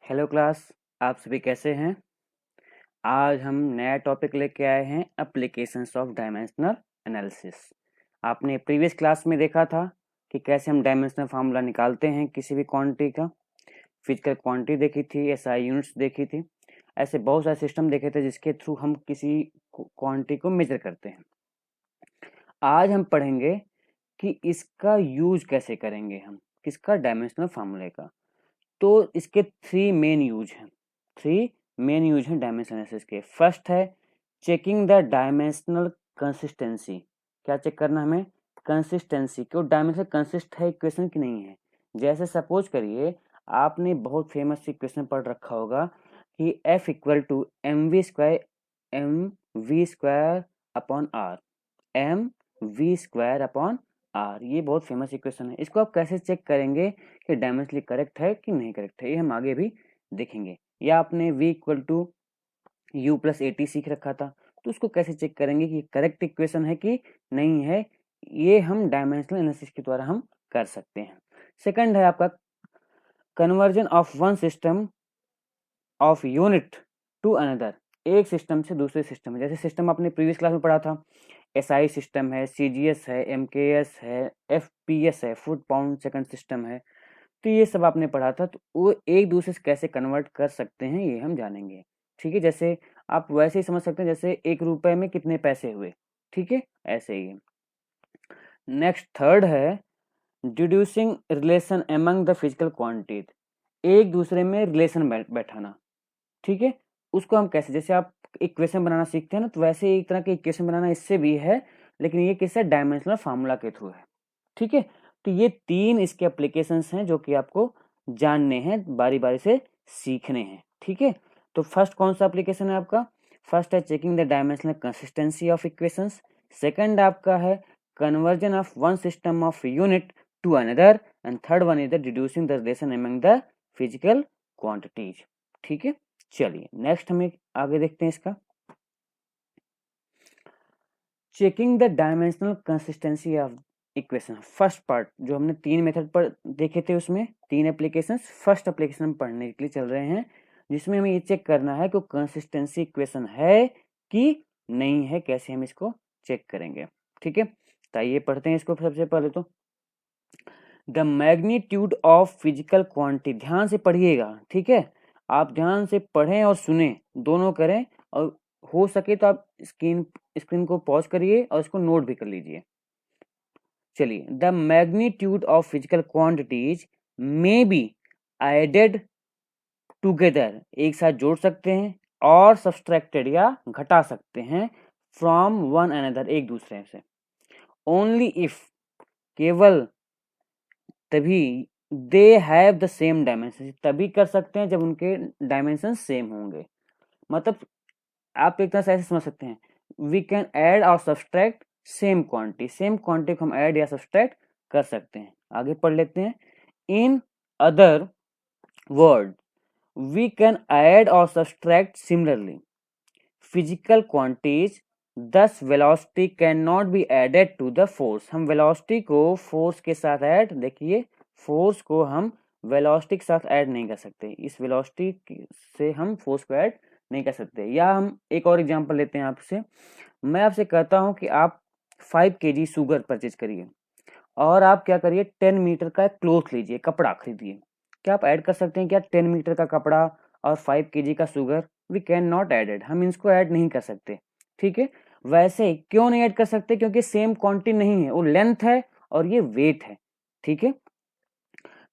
Hello class, आप सभी कैसे हैं। आज हम नया टॉपिक लेके आए हैं, एप्लीकेशंस ऑफ डायमेंशनल एनालिसिस। आपने प्रीवियस क्लास में देखा था कि कैसे हम डायमेंशनल फार्मूला निकालते हैं किसी भी क्वांटिटी का। फिजिकल क्वांटिटी देखी थी, एसआई यूनिट्स देखी थी, ऐसे बहुत सारे सिस्टम देखे थे जिसके थ्रू हम किसी क्वांटिटी को मेजर करते हैं। आज हम पढ़ेंगे कि इसका यूज कैसे करेंगे हम, किसका, डायमेंशनल फार्मूले का। तो इसके थ्री मेन यूज हैं डायमेंशन एनालिसिस के। फर्स्ट है चेकिंग द डायमेंशनल कंसिस्टेंसी। क्या चेक करना हमें? कंसिस्टेंसी, कि वो डायमेंशन कंसिस्ट है इक्वेशन की नहीं है। जैसे सपोज करिए आपने बहुत फेमस इक्वेशन पढ़ रखा होगा कि F equal to mv square upon R, mv square upon R. ये बहुत फेमस इक्वेशन है। इसको आप कैसे चेक करेंगे कि डायमेंशनली करेक्ट है कि नहीं करेक्ट है, ये हम आगे भी देखेंगे। या आपने v equal to you plus A T सीख रखा था, तो उसको कैसे चेक करेंगे कि करेक्ट इक्वेशन है कि नहीं है, ये हम डायमेंशनल एनालिसिस के द्वारा हम कर सकते हैं। सेकंड है आपका conversion of one system of unit to another. एक सिस्टम से दूसरे सिस्टम में, जैसे सिस्टम आपने प्रीवियस क्लास में पढ़ा था, एसआई सिस्टम है, सीजीएस है, एमकेएस है, एफपीएस है, फुट पाउंड सेकंड सिस्टम है। तो ये सब आपने पढ़ा था। तो वो एक दूसरे से कैसे कन्वर्ट कर सकते हैं ये हम जानेंगे। ठीक है, जैसे आप वैसे ही समझ सकते हैं जैसे 1 रुपए में कितने पैसे हुए। ठीक है, ऐसे ही। नेक्स्ट थर्ड है deducing relation among the physical quantities. एक दूसरे में रिलेशन बैठाना। ठीक है, उसको हम कैसे, जैसे आप इक्वेशन बनाना सीखते हैं ना, तो वैसे एक तरह के इक्वेशन बनाना इससे भी है, लेकिन ये किससे, डायमेंशनल फार्मूला के थ्रू है। ठीक है, तो ये तीन इसके एप्लीकेशंस हैं जो कि आपको जानने हैं, बारी बारी से सीखने हैं। ठीक है, तो फर्स्ट कौन सा एप्लीकेशन है आपका? फर्स्ट है checking the dimensional consistency of equations. Second आपका है conversion of one system of unit to another, and third one is the deducing the relation among the physical quantities. ठीक है, चलिए नेक्स्ट हमें आगे देखते हैं इसका। Checking the dimensional consistency of equation. First part जो हमने 3 मेथड पर देखे थे, उसमें 3 एप्लीकेशंस। फर्स्ट एप्लीकेशन हम पढ़ने के लिए चल रहे हैं, जिसमें हमें ये चेक करना है कि कंसिस्टेंसी इक्वेशन है कि नहीं है, कैसे हम इसको चेक करेंगे। ठीक है, तो आइए पढ़ते हैं इसको। सबसे पहले तो the magnitude of physical quantity, ध्यान से पढ़िएगा। ठीक है, आप ध्यान से पढ़ें और सुने, दोनों करें, और हो सके तो आप स्क्रीन को पॉज करिए और इसको नोट भी कर लीजिए। चलिए, the magnitude of physical quantities may be added together, एक साथ जोड़ सकते हैं, और सब्सट्रैक्टेड या घटा सकते हैं, फ्रॉम वन अनदर, एक दूसरे से, ओनली इफ, केवल तभी, they have the same dimension, तभी कर सकते हैं जब उनके डायमेंशन सेम होंगे। मतलब आप एक तरह से ऐसे समझ सकते हैं, वी कैन ऐड और subtract same quantity, same quantity को हम ऐड या सब्सट्रैक्ट कर सकते हैं। आगे पढ़ लेते हैं। In other word, we can add और subtract similarly physical quantities, thus velocity can not be added to the force. हम वेलोसिटी को फोर्स के साथ ऐड, देखिए फोर्स को हम वेलोसिटी के साथ ऐड नहीं कर सकते, इस वेलोसिटी से हम फोर्स को ऐड नहीं कर सकते। या हम एक और एग्जांपल लेते हैं आपसे। मैं आपसे कहता हूं कि आप 5 kg शुगर परचेज करिए, और आप क्या करिए, 10 मीटर का क्लोथ लीजिए, कपड़ा खरीदिए। क्या आप ऐड कर सकते हैं क्या 10 मीटर का कपड़ा और 5 kg का sugar? We can not added, हम इसको ऐड नहीं कर सकते। ठीक है, वैसे क्यों नहीं ऐड कर सकते? क्योंकि सेम क्वांटिटी नहीं है, वो लेंथ है और ये वेट है। ठीक है,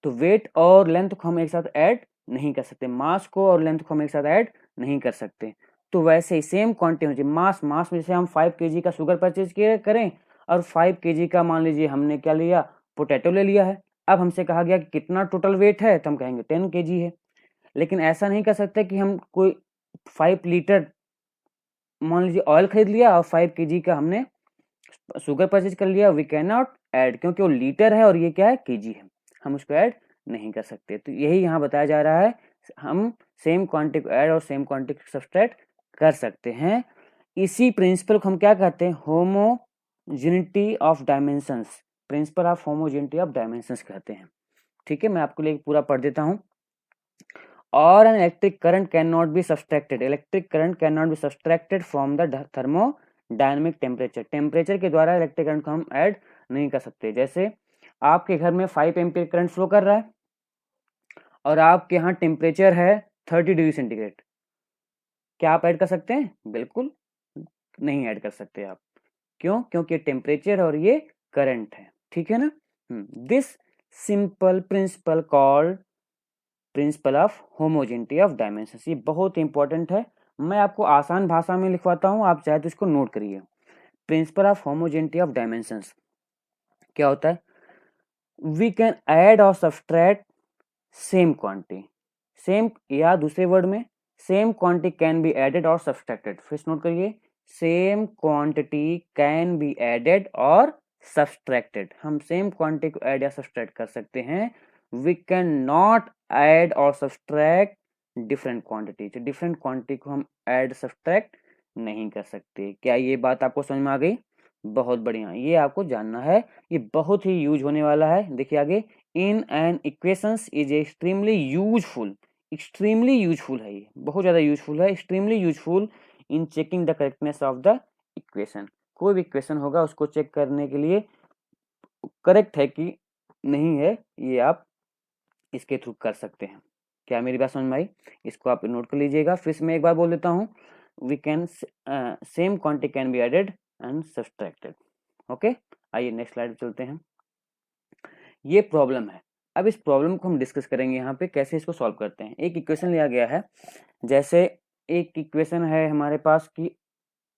तो वेट और लेंथ को हम एक साथ ऐड नहीं कर सकते, मास को और लेंथ को हम एक साथ ऐड नहीं कर सकते। तो वैसे ही सेम क्वांटिटी होनी चाहिए। मास में जैसे हम 5 kg का शुगर परचेज करें, और 5 kg का मान लीजिए हमने क्या लिया, पोटैटो ले लिया है। अब हमसे कहा गया कि कितना टोटल वेट है, तो हम कहेंगे 10 kg है। लेकिन ऐसा नहीं कर सकते कि हम कोई 5 लीटर मान लीजिए ऑयल खरीद लिया और 5 kg का हमने शुगर परचेज कर लिया, वी कैन नॉट ऐड, क्योंकि वो लीटर है और ये क्या है, केजी है, हम उसको ऐड नहीं कर सकते। तो यही यहाँ बताया जा रहा है, हम सेम क्वांटिटी को ऐड और सेम क्वांटिटी को सब्सट्रैक्ट कर सकते हैं। इसी प्रिंसिपल को हम क्या कहते हैं, homogeneity of dimensions, principal of homogeneity of dimensions कहते हैं। ठीक है, मैं आपको लिए पूरा पढ़ देता हूँ। और an electric current can not B subtracted, electric current can not B subtracted from the thermodynamic temperature, temperature के द्वारा इलेक्ट्रिक करंट को हम ऐड नहीं कर सकते। जैसे आपके घर में 5 एम्पीयर करंट फ्लो कर रहा है और आपके यहाँ टेम्परेचर है 30 डिग्री सेंटीग्रेड, क्या आप ऐड कर सकते हैं? बिल्कुल नहीं ऐड कर सकते आप। क्यों? क्योंकि टेम्परेचर और ये करंट है, ठीक है ना। This simple principal called principal of homogeneity of dimensions, ये बहुत इंपॉर्टेंट है। मैं आपको आसान भाषा में लिखवाता हूँ, आप चाहे तो इसको नोट करिए। Principle of homogeneity of dimensions क्या होता है? वी कैन ऐड और सब्सट्रैक्ट सेम क्वांटिटी, सेम या दूसरे वर्ड में same quantity can be added और सब्सट्रैक्टेड। फिर नोट करिए, same quantity can be added और सब्सट्रैक्टेड, हम सेम क्वांटिटी को ऐड या सब्सट्रैक्ट कर सकते हैं। वी कैन नॉट ऐड और सब्सट्रैक्ट डिफरेंट क्वांटिटी, तो डिफरेंट क्वांटिटी को हम ऐड सब्सट्रैक्ट नहीं कर सकते। क्या ये बात आपको समझ में आ गई? बहुत बढ़िया, ये आपको जानना है, ये बहुत ही यूज होने वाला है। देखिए आगे, in an equations is extremely useful, extremely useful है, ये बहुत ज्यादा यूजफुल है, extremely useful in checking the correctness of the equation. कोई भी इक्वेशन होगा उसको चेक करने के लिए करेक्ट है कि नहीं है, ये आप इसके थ्रू कर सकते हैं। क्या मेरी बात समझ में आई? इसको आप नोट कर लीजिएगा। फिर मैं एक बार बोल देता हूँ, we can same quantity can be added and subtracted. Okay, आइए नेक्स्ट स्लाइड पे चलते हैं। ये प्रॉब्लम है, अब इस प्रॉब्लम को हम डिस्कस करेंगे यहाँ पे कैसे इसको सॉल्व करते हैं। एक इक्वेशन लिया गया है, जैसे एक इक्वेशन है हमारे पास कि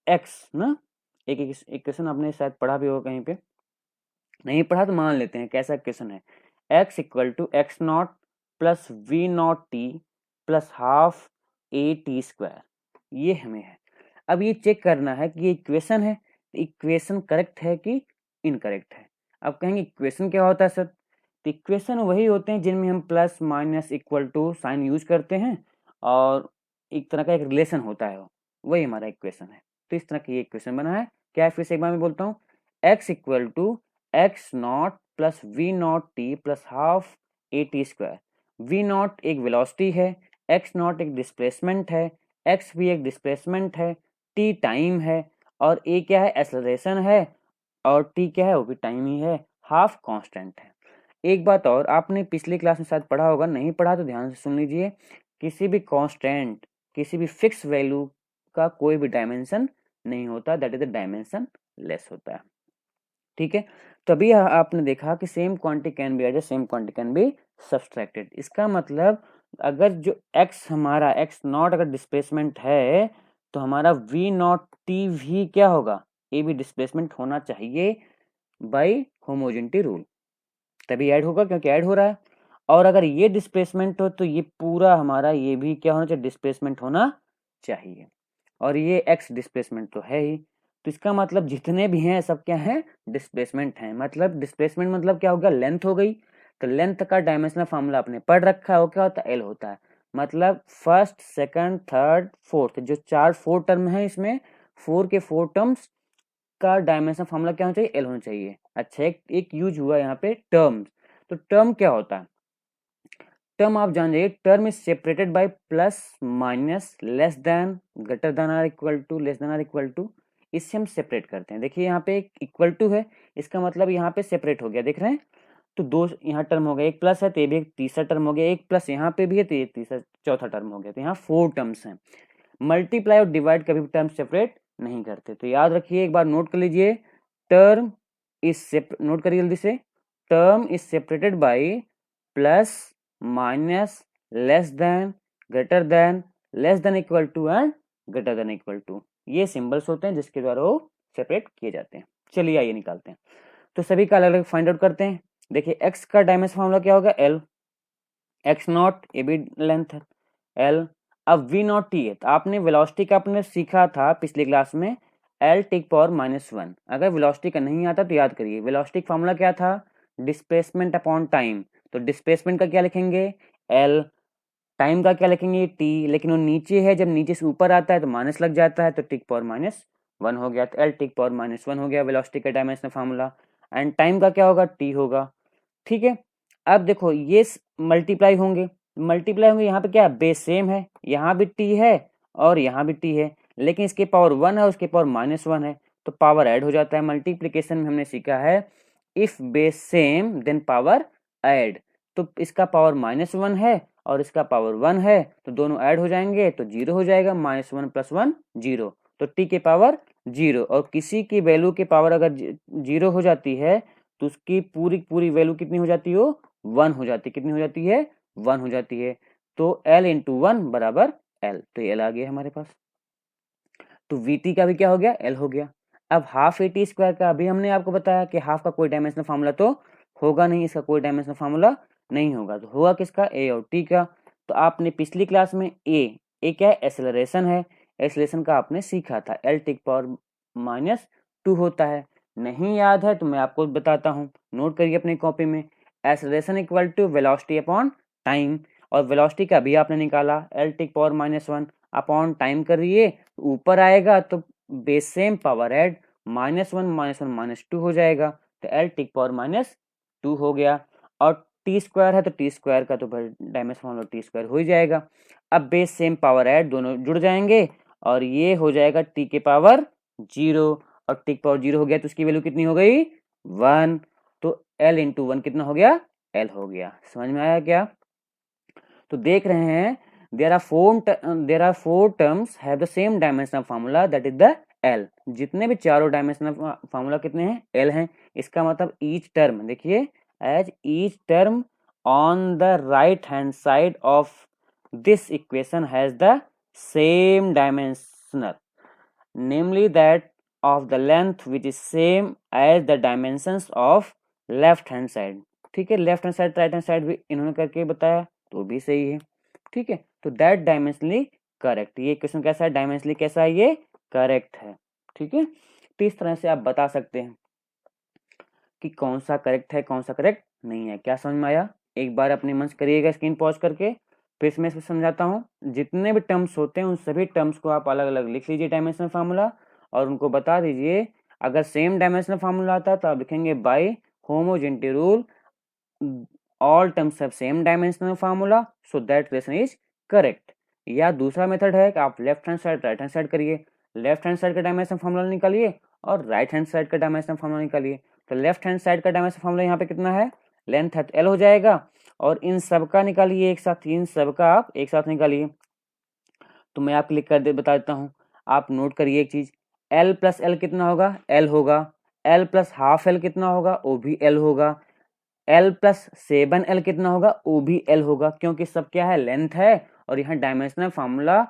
x ना, एक इक्वेशन आपने शायद पढ़ा भी होगा कहीं पे, नहीं पढ़ा तो मान लेते हैं कैसा इक्वेशन है। x equal to x not plus v not t plus half A T square, ये हमें है। अब ये चेक करना है कि ये इक्वेशन है, इक्वेशन करेक्ट है कि इनकरेक्ट है। अब कहेंगे इक्वेशन क्या होता है सर? तो इक्वेशन वही होते हैं जिनमें हम plus minus equal to sign use करते हैं और एक तरह का एक रिलेशन होता है, वही हमारा इक्वेशन है। तो इस तरह का ये इक्वेशन बना है। क्या है? फिर से एक बार मैं बोलता हूँ, x equal to x not plus v not t plus half A T square. V not एक वेलोसिटी है, एक्स नॉट एक डिस्प्लेसमेंट है, एक्स भी एक डिस्प्लेसमेंट है, टी टाइम है और ए क्या है? एक्सेलरेशन है, और टी क्या है? वो भी टाइम ही है, हाफ कांस्टेंट है। एक बात और, आपने पिछली क्लास में शायद पढ़ा होगा, नहीं पढ़ा तो ध्यान से सुन लीजिए, किसी भी कांस्टेंट, किसी भी फिक्स वैल्यू का कोई भी डायमेंशन नहीं होता, that is the dimensionless होता है, ठीक है। तभी आपने देखा कि same quantity can be added, same quantity can be subtracted. इसका मतलब अगर जो x हमारा x नॉट अगर डिस्प्लेसमेंट है तो हमारा v नॉट t भी क्या होगा? ये भी डिस्प्लेसमेंट होना चाहिए बाय होमोजेनिटी रूल, तभी ऐड होगा, क्योंकि ऐड हो रहा है। और अगर ये डिस्प्लेसमेंट हो तो ये पूरा हमारा ये भी क्या होना चाहिए? डिस्प्लेसमेंट होना चाहिए। और ये x डिस्प्लेसमेंट तो है ही, तो इसका मतलब जितने भी हैं सब क्या है? डिस्प्लेसमेंट हैं। मतलब डिस्प्लेसमेंट मतलब क्या हो गया? लेंथ हो गई। तो लेंथ का डायमेंशनल फार्मूला आपने पढ़ रखा है, वो क्या होता है? एल होता है। मतलब फर्स्ट सेकंड थर्ड फोर्थ, जो फोर टर्म है इसमें, फोर के फोर टर्म्स का डायमेंशनल फार्मूला क्या होना चाहिए? एल होना चाहिए। अच्छा, एक यूज हुआ यहाँ पे टर्म्स, तो टर्म क्या होता है? टर्म आप जान जाइए, term is separated by plus minus less than greater than or equal to less than or equal to, इससे हम सेपरेट करते हैं। देखिए यहाँ पे एक इक्वल टू है, इसका मतलब यहाँ पे सेपरेट हो गया, देख रहे हैं? तो दो यहाँ टर्म हो गया, एक प्लस है तो ये भी एक तीसरा टर्म हो गया, एक प्लस यहाँ पे भी है तो ये तीसरा चौथा टर्म हो गया। तो यहाँ फोर टर्म्स हैं। मल्टीप्लाई और डिवाइड कभी भी टर्म सेपरेट नहीं करते, तो याद रखिए, एक बार नोट कर लीजिए, टर्म इज नोट करिए जल्दी से, term is separated by plus minus less than greater than less than equal to and greater than equal to, ये सिंबल्स होते हैं जिसके द्वारा वो सेपरेट किए जाते हैं। चलिए आइए निकालते हैं, तो सभी का अलग अलग फाइंड आउट करते हैं। देखिए x का डायमेंशन फार्मूला क्या होगा? l, x नॉट ये भी लेंथ है l। अब v नॉट t है, तो आपने वेलोसिटी का आपने सीखा था पिछली क्लास में, l टेक पावर -1। अगर वेलोसिटी का नहीं आता तो याद करिए, वेलोसिटी का फार्मूला क्या था? Displacement upon time. तो डिस्प्लेसमेंट का क्या लिखेंगे? l, टाइम का क्या लिखेंगे? t, लेकिन वो नीचे है, जब नीचे से ऊपर आता है तो माइनस लग जाता है, तो टेक पावर -1 हो गया, तो l टेक पावर -1 हो गया वेलोसिटी का डायमेंशनल फार्मूला। एंड टाइम का क्या होगा? t होगा, ठीक है। अब देखो ये मल्टीप्लाई होंगे, मल्टीप्लाई होंगे, यहाँ पे क्या है, बेस सेम है, यहाँ भी टी है और यहाँ भी टी है, लेकिन इसके पावर 1 है, उसके पावर -1 है, तो पावर ऐड हो जाता है। मल्टीप्लीकेशन में हमने सीखा है if base same then power add, तो इसका पावर -1 है और इसका पावर 1 है, तो दोनों ऐड हो जाएंगे तो 0 हो जाएगा, -1 + 1 0, तो टी के पावर 0, और किसी की वैल्यू के पावर अगर 0 हो जाती है तो उसकी पूरी पूरी वैल्यू कितनी हो जाती है, 1 हो जाती है। कितनी हो जाती है, 1 हो जाती है। तो L × 1 बराबर L, तो L आ गया हमारे पास। तो VT का भी क्या हो गया, L हो गया। अब हाफ AT² का अभी हमने आपको बताया कि हाफ का कोई डायमेंशनल फार्मूला तो होगा नहीं, इसका कोई डायमेंशनल फार्मूला नहीं होगा, तो होगा किसका, A और T का। तो आपने पिछली क्लास में A क्या है, एक्सेलरेशन है, एक्सेलरेशन का आपने सीखा था, L⁻² होता है। नहीं याद है तो मैं आपको बताता हूँ, नोट करिए अपनी कॉपी में, acceleration equal to velocity upon time, और वेलोसिटी का भी आपने निकाला L⁻⁻1 अपॉन टाइम करिए, ऊपर आएगा तो बेस सेम पावर ऐड, -1 -1 -2 हो जाएगा, तो L⁻² हो गया। और T² है तो T² का तो डायमेंशन फार्मूला T² हो ही जाएगा। अब बेस सेम पावर ऐड दोनों जुड़ जाएंगे और ये हो जाएगा T के पावर 0, और T के पावर 0 हो गया तो उसकी वैल्यू कितनी हो गई, 1, तो L × 1 कितना हो गया, L हो गया। समझ में आया क्या? तो देख रहे हैं there are four terms have the same dimensional formula, that is the L। जितने भी चारों डायमेंशनल फार्मूला कितने हैं, L हैं। इसका मतलब ईच टर्म, देखिए as each term on the right hand side of this equation has the same dimensional, namely that of the length which is same as the dimensions of left hand side। ठीक है, left hand side right hand side भी इन्होंने करके बताया तो भी सही है। ठीक है, तो दैट डायमेंशनली करेक्ट, ये क्वेश्चन कैसा है, डायमेंशनली कैसा है, ये करेक्ट है। ठीक है, तो इस तरह से आप बता सकते हैं कि कौन सा करेक्ट है, कौन सा करेक्ट नहीं है। क्या समझ में आया? एक बार अपने मन से करिएगा, स्क्रीन पॉज करके, फिर मैं इसको समझाता हूँ। जितने भी टर्म्स होते हैं उन सभी टर्म्स को आप अलग अलग लिख लीजिए डायमेंशनल फार्मूला, और उनको बता दीजिए। अगर सेम डायमेंशनल फार्मूला आता है तो आप लिखेंगे by homogeneity rule all terms have same dimensional formula, so that relation is correct। या दूसरा मेथड है कि आप left hand side right hand side करिए, लेफ्ट हैंड साइड का डायमेंशनल फार्मूला निकालिए और राइट हैंड साइड का डायमेंशनल फार्मूला निकालिए। तो लेफ्ट हैंड साइड का डायमेंशनल फार्मूला यहाँ पे कितना है, लेंथ है तो L हो जाएगा, और इन सब का निकालिए एक साथ, इन सब का आप एक साथ निकालिए। तो मैं आप क्लिक कर बता देता हूँ, आप नोट करिए एक चीज, L + L कितना होगा, L होगा। L + ½ L कितना होगा, वो भी L होगा। L + 7L कितना होगा, वो भी L होगा, क्योंकि सब क्या है, लेंथ है, और यहाँ डायमेंशनल फार्मूला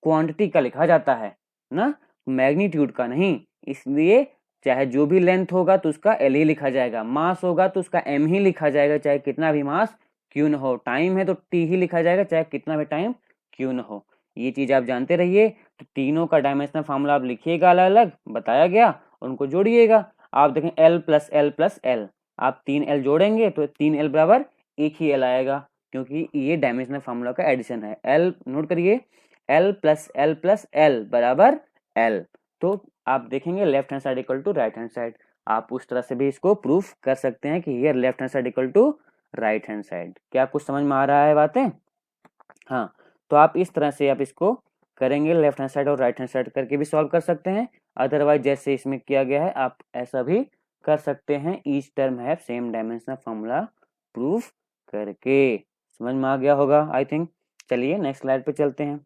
क्वांटिटी का लिखा जाता है ना, मैग्नीट्यूड का नहीं, इसलिए चाहे जो भी लेंथ होगा तो उसका L ही लिखा जाएगा, मास होगा तो उसका M ही लिखा जाएगा, चाहे कितना भी मास क्यों न हो, टाइम है तो T ही लिखा जाएगा, चाहे कितना भी टाइम क्यों न हो। ये चीज आप जानते रहिए। तो तीनों का डायमेंशनल फार्मूला आप लिखिएगा, अलग अलग बताया गया, उनको जोड़िएगा। आप देखें L + L + L, आप 3L जोड़ेंगे तो 3L बराबर एक ही L आएगा, क्योंकि ये डायमेंशनल फार्मूला का एडिशन है। L नोट करिए, L + L + L बराबर L। तो आप देखेंगे left hand side equal to right hand side, आप उस तरह से भी इसको प्रूफ कर सकते हैं कि here left hand side equal to right hand side. क्या कुछ समझ में आ रहा है बातें? हाँ, तो आप इस तरह से आप इसको करेंगे, लेफ्ट हैंड साइड और राइट हैंड साइड करके भी सॉल्व कर सकते हैं। अदरवाइज जैसे इसमें किया गया है आप ऐसा भी कर सकते हैं, each term have same dimensional formula proof करके। समझ में आ गया होगा आई थिंक। चलिए नेक्स्ट स्लाइड पे चलते हैं।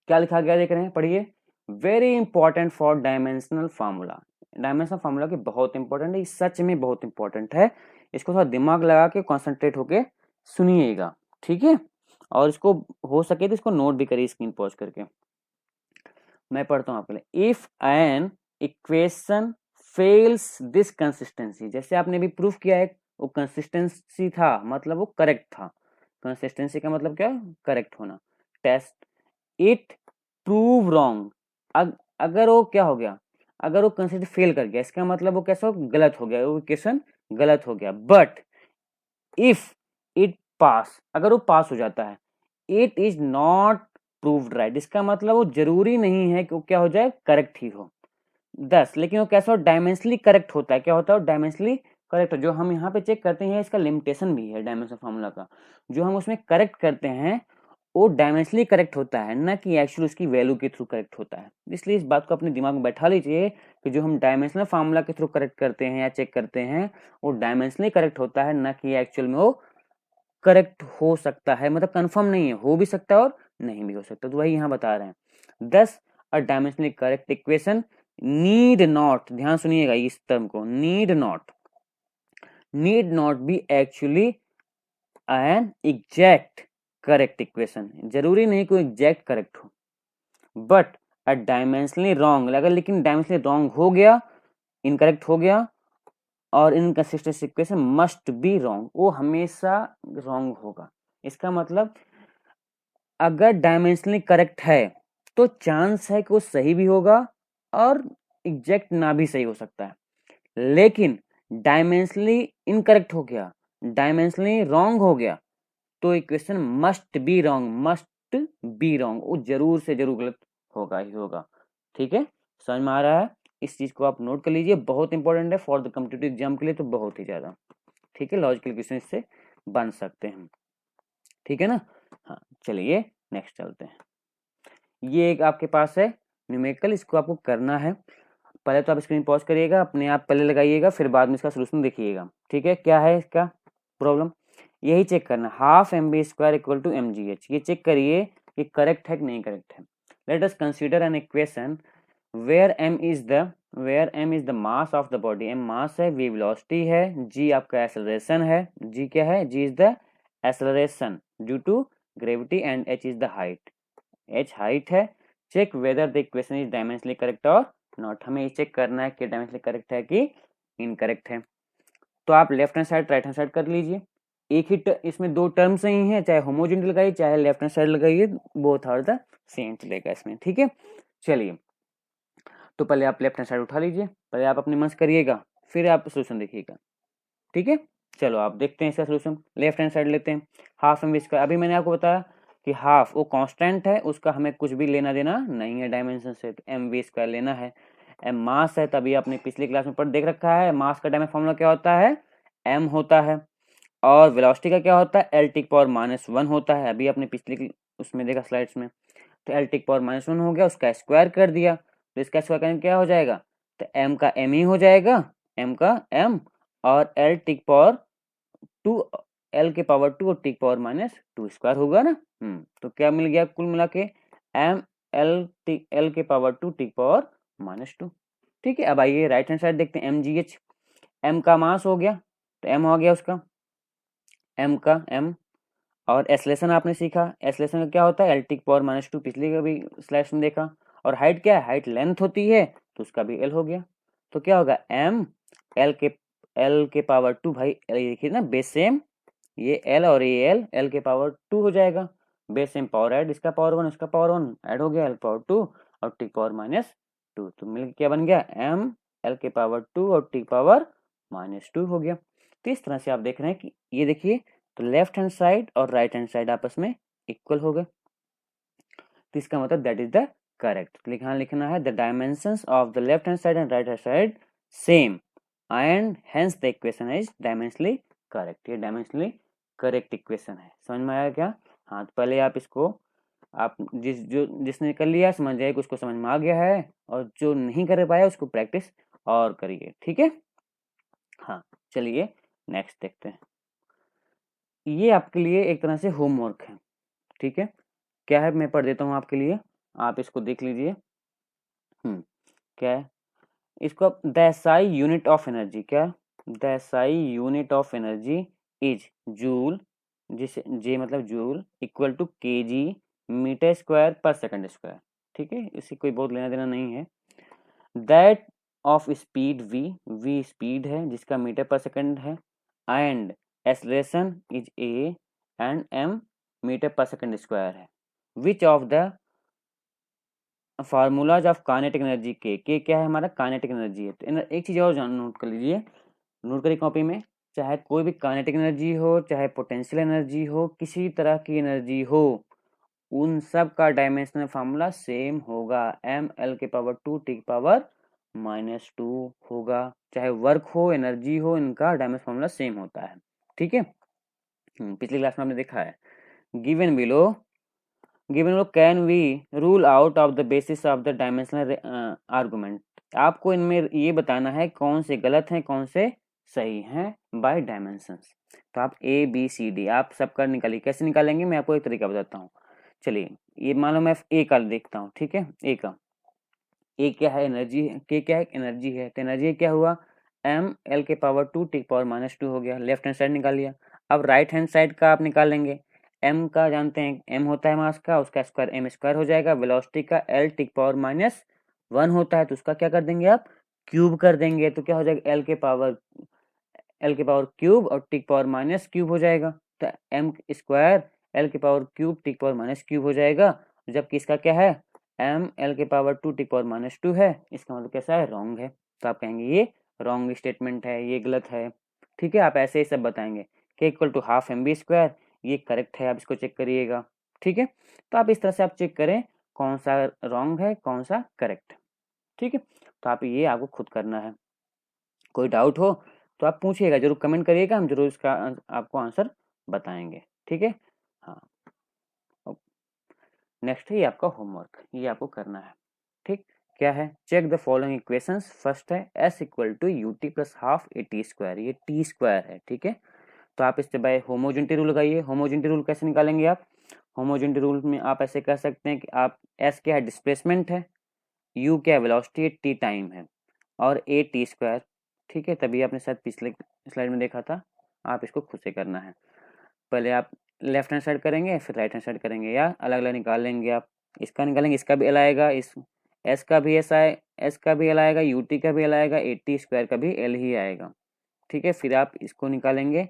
क्या लिखा गया देख रहे हैं, पढ़िए। Very important for dimensional formula, dimensional formula की बहुत इंपॉर्टेंट है, सच में बहुत इंपॉर्टेंट है, इसको थोड़ा दिमाग लगा के कॉन्सेंट्रेट होके सुनिएगा, ठीक है। और इसको हो सके तो इसको नोट भी करिए स्क्रीन पॉज करके। मैं पढ़ता हूँ आपके लिए। If an equation fails this consistency, जैसे आपने भी प्रूफ किया है वो कंसिस्टेंसी था, मतलब वो करेक्ट था। कंसिस्टेंसी का मतलब क्या, करेक्ट होना। टेस्ट इट प्रूव रॉन्ग, अगर वो क्या हो गया, अगर वो कंसिस्टेंसी फेल कर गया, इसका मतलब वो कैसा हो, गलत हो गया, वो इक्वेशन गलत हो गया। बट इफ इट पास, अगर वो पास हो जाता है, it is not proved right, इसका मतलब वो जरूरी नहीं है कि वो क्या हो जाए, करेक्ट ही हो। 10, लेकिन वो कैसा हो, डायमेंशनली करेक्ट होता है। क्या होता है, डायमेंशनली करेक्ट, जो हम यहाँ पे चेक करते हैं इसका लिमिटेशन भी है डायमेंशन फार्मूला का, जो हम उसमें करेक्ट करते हैं वो डायमेंशनली करेक्ट होता है, ना कि एक्चुअली उसकी वैल्यू के थ्रू करेक्ट होता है। इसलिए इस बात को अपने दिमाग में बैठा लीजिए कि जो हम डायमेंशनल फार्मूला के थ्रू करेक्ट करते हैं या चेक करते हैं वो डायमेंशनली करेक्ट होता है, ना कि एक्चुअल में वो करेक्ट हो सकता है, मतलब कंफर्म नहीं है, हो भी सकता है और नहीं भी हो सकता। तो वही यहाँ बता रहे हैं। Thus a dimensionally correct equation need not, ध्यान सुनिएगा इस टर्म को, need not be actually an exact correct equation, जरूरी नहीं कोई एग्जैक्ट करेक्ट हो, बट अ डायमेंशनली रॉन्ग, अगर लेकिन डायमेंशनली रॉन्ग हो गया, इनकरेक्ट हो गया और inconsistent equation must be wrong, वो हमेशा रॉन्ग होगा। इसका मतलब अगर डायमेंशनली करेक्ट है तो चांस है कि वो सही भी होगा और एग्जैक्ट ना भी सही हो सकता है, लेकिन डायमेंशनली इनकरेक्ट हो गया, डायमेंशनली रॉन्ग हो गया तो इक्वेशन मस्ट बी रॉन्ग, वो जरूर से जरूर गलत होगा ही होगा। ठीक है, समझ में आ रहा है? इस चीज को आप नोट कर लीजिए, बहुत इंपॉर्टेंट है फॉर द कॉम्पिटिटिव एग्जाम के लिए तो बहुत ही ज्यादा। ठीक है, लॉजिकल क्वेश्चन इससे बन सकते हैं। ठीक है ना? हाँ, चलिए नेक्स्ट चलते हैं। ये एक आपके पास है न्यूमेरिकल, इसको आपको करना है। पहले तो आप स्क्रीन पॉज करिएगा, अपने आप पहले लगाइएगा, फिर बाद में इसका सोल्यूशन देखिएगा। ठीक है, क्या है इसका प्रॉब्लम, यही चेक करना, half M B square equal to M G H. ये चेक करिए कि करेक्ट है कि नहीं करेक्ट है। Let us consider an equation where M is the mass of the body, M mass है, वी वेलोसिटी है, जी आपका एक्सेलरेशन है, जी क्या है, G is the acceleration due to gravity and H is the height, H height है। Check whether the equation is dimensionally correct और not, हमें ये चेक करना है कि डायमेंशनली करेक्ट है कि इनकरेक्ट है। तो आप left hand side right hand side कर लीजिए, एक ही इसमें दो टर्म्स ही हैं, चाहे होमोजेनिटी लगाइए चाहे लेफ्ट हैंड साइड लगाइए, बोथ आर द सेम चलेगा इसमें। ठीक है, चलिए तो पहले आप लेफ्ट हैंड साइड उठा लीजिए, पहले आप अपने मन से करिएगा, फिर आप सोल्यूशन देखिएगा। ठीक है, चलो आप देखते हैं इसका सोल्यूशन। लेफ्ट हैंड साइड लेते हैं, हाफ एम वी स्क्वायर, अभी मैंने आपको बताया कि हाफ वो कांस्टेंट है, उसका हमें कुछ भी लेना देना नहीं है डायमेंशन से, तो एम वी स्क्वायर लेना है। एम मास है, तभी आपने पिछली क्लास में पढ़ देख रखा है, मास का डायमेंशन फॉर्मूला क्या होता है, एम होता है, और वेलोसिटी का क्या होता है, एल टी पावर -1 होता है, अभी आपने पिछली उसमें देखा स्लाइड्स में। तो एल टी पावर -1 हो गया, उसका स्क्वायर कर दिया, तो इसका स्क्वायर करने क्या हो जाएगा, तो एम का एम ही हो जाएगा, एम का एम, और एल टी पावर 2, एल के पावर 2 और टी पावर -2 स्क्वायर होगा ना। तो क्या मिल गया कुल मिला के, एम एल के पावर 2 टी पावर -2। ठीक है, अब आइए राइट हैंड साइड देखते हैं, एम जी एच, एम का मास हो गया तो एम हो गया उसका, एम का एम, और एसलेशन आपने सीखा, एसलेशन का क्या होता है, एल टी पावर -2, पिछले का भी स्लाइड्स में देखा। और हाइट क्या है, हाइट लेंथ होती है, तो उसका भी एल हो गया। तो क्या होगा, एम एल के पावर 2, भाई देखिए ना बेस सेम, ये एल और ये एल के पावर 2 हो जाएगा, बेस सेम पावर ऐड, इसका पावर 1 इसका पावर 1 ऐड हो गया, एल पावर 2 और टी पावर -2, तो मिल क्या बन गया, एम एल के पावर 2 और टी पावर -2 हो गया। तो इस तरह से आप देख रहे हैं कि ये देखिए, तो लेफ्ट हैंड साइड और राइट हैंड साइड आपस में इक्वल हो गए, तो इसका मतलब दैट इज द करेक्ट। लिखना है the dimensions of the left hand side and right hand side same and hence the equation is dimensionally correct. ये डायमेंशनली करेक्ट इक्वेशन है, समझ में आया क्या? हाँ, तो पहले आप इसको, आप जिसने कर लिया समझ जाए कि उसको समझ में आ गया है, और जो नहीं कर पाया उसको प्रैक्टिस और करिए। ठीक है, हाँ चलिए नेक्स्ट देखते हैं। ये आपके लिए एक तरह से होमवर्क है। ठीक है, क्या है मैं पढ़ देता हूँ आपके लिए, आप इसको देख लीजिए। क्या है इसको, the SI unit of energy, क्या the SI unit of energy is joule, जिसे जे मतलब joule, equal to kg metre square पर सेकंड स्क्वायर। ठीक है, इसी कोई बहुत लेना देना नहीं है। That of speed v speed है जिसका मीटर पर सेकंड है, and acceleration is a and m metre पर सेकंड स्क्वायर है। Which of the formulas of kinetic energy के क्या है हमारा, काइनेटिक एनर्जी है। तो एक चीज़ और नोट कर लीजिए, नोट करिए कॉपी में, चाहे कोई भी काइनेटिक एनर्जी हो, चाहे पोटेंशियल एनर्जी हो, किसी तरह की एनर्जी हो, उन सब का डायमेंशनल फार्मूला सेम होगा, एम एल के पावर 2 टी पावर -2 होगा। चाहे वर्क हो, एनर्जी हो, इनका डायमेंशन फॉर्मूला सेम होता है। ठीक है, पिछली क्लास में हमने देखा है। Given below can we rule out of the basis of the dimensional argument. आपको इनमें ये बताना है कौन से गलत हैं कौन से सही हैं बाय डायमेंशंस। तो आप ए बी सी डी आप सब कर निकालिए। कैसे निकालेंगे मैं आपको एक तरीका बताता हूँ। चलिए, ये मान लो मैं ए का देखता हूँ। ठीक है, ए का, ए क्या है, एनर्जी, के क्या है, एनर्जी है। तो एनर्जी क्या हुआ, एम एल के पावर 2 टी पावर -2 हो गया। लेफ्ट हैंड साइड निकाल लिया। अब राइट हैंड साइड का आप निकालेंगे। एम का जानते हैं, एम होता है मास का, उसका स्क्वायर एम स्क्वायर हो जाएगा। वेलोसिटी का एल टी पावर -1 होता है, तो उसका क्या कर देंगे आप, क्यूब कर देंगे। तो क्या हो जाएगा, एल के पावर क्यूब और टी पावर माइनस क्यूब हो जाएगा। तो एम स्क्वायर एल के power cube T power -cube हो जाएगा। जबकि इसका क्या है, एम एल के पावर 2 टी पावर -2 है। इसका मतलब कैसा है, रॉन्ग है। तो आप कहेंगे ये रॉन्ग स्टेटमेंट है, ये गलत है। ठीक है, आप ऐसे ही सब बताएंगे। K equal to half M B square, ये करेक्ट है, आप इसको चेक करिएगा। ठीक है, तो आप इस तरह से आप चेक करें कौन सा रॉन्ग है कौन सा करेक्ट। ठीक है, तो आप ये आपको खुद करना है। कोई डाउट हो तो आप पूछिएगा, जरूर कमेंट करिएगा, हम जरूर इसका आपको आंसर बताएंगे। ठीक है, हाँ। नेक्स्ट है ये आपका होमवर्क, ये आपको करना है। ठीक, क्या है, check the following equations. First है S equal to U T plus half A T square, ये टी स्क्वायर है। ठीक है, तो आप इससे बाय होमोजेनिटी रूल लगाइए। होमोजेनिटी रूल कैसे निकालेंगे आप, होमोजेनिटी रूल में आप ऐसे कह सकते हैं कि आप एस क्या है, डिस्प्लेसमेंट है, यू क्या है, वेलोसिटी, टी टाइम है, और ए टी स्क्वायर। ठीक है, तभी आपने शायद पिछले स्लाइड में देखा था। आप इसको खुद से करना है। पहले आप लेफ्ट हैंड साइड करेंगे, फिर राइट हैंड साइड करेंगे, या अलग अलग निकाल लेंगे आप। इसका निकालेंगे, इसका भी एल आएगा, इस एस का भी एस का भी एल आएगा, यू टी का भी एल आएगा, ए टी स्क्वायर का भी एल ही आएगा। ठीक है, फिर आप इसको निकालेंगे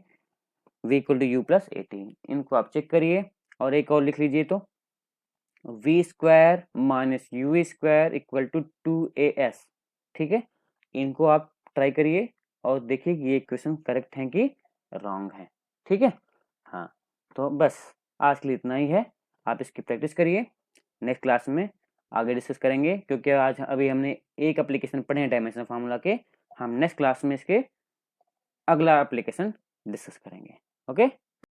v equal to you plus A t. इनको आप चेक करिए, और एक और लिख लीजिए, तो v square minus u square equal to 2as। ठीक है, इनको आप ट्राई करिए और देखिए कि ये इक्वेशन करेक्ट है कि रॉन्ग है। ठीक है, हाँ। तो बस आज के लिए इतना ही है, आप इसकी प्रैक्टिस करिए। नेक्स्ट क्लास में आगे डिस्कस करेंगे, क्योंकि आज अभी हमने एक एप्लीकेशन पढ़े हैं डायमेंशन फार्मूला के। हम नेक्स्ट क्लास में इसके अगला एप्लीकेशन डिस्कस करेंगे। ओके।